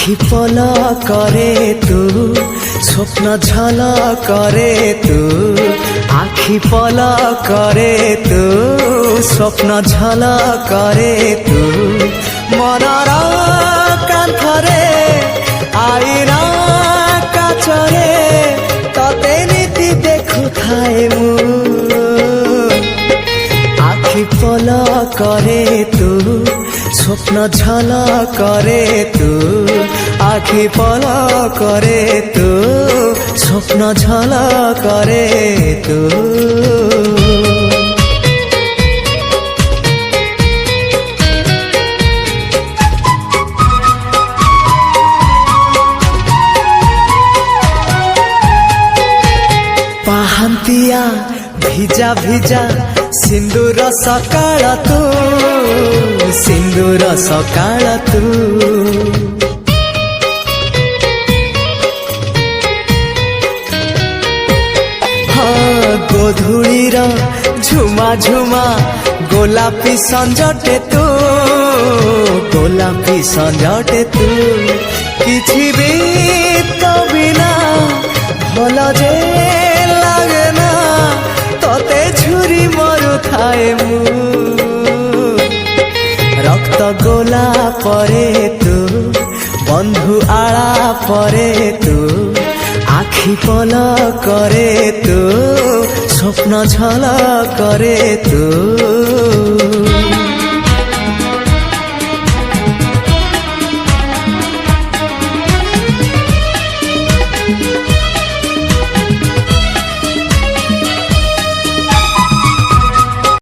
আখি পলকরে তু স্বপ্ন ঝলকরে তু আখি পলকরে তু স্বপ্ন ঝলকরে তু মনর কান্থরে আইনা কাচরে ততে নীতি দেখুথায়ে মু আখি পলকরে তু স্বপ্ন ঝলকরে তু আখি পলকরে তু স্বপ্ন ঝলকরে তু ପାହାନ୍ତିଆ ଭିଜା ଭିଜା ସିନ୍ଦୁର ସକାଳ ତୁ ସିନ୍ଦୁର ସକାଳ ତୁ ହଁ ଗୋଧୂଳିର ଝୁମା ଝୁମା ଗୋଲାପୀ ସଞ୍ଜଟେ ତୁ ଗୋଲାପୀ ସଞ୍ଜଟେ ତୁ କିଛି ବି ତ ବିନା ଭଲ ଯେ লাগে না ততে ঝুরি মরুথায়ে মু রক্ত গোলা পরে তু বন্ধু আড়া পরে তু আখি পলকরে তু স্বপ্ন ঝলকরে তু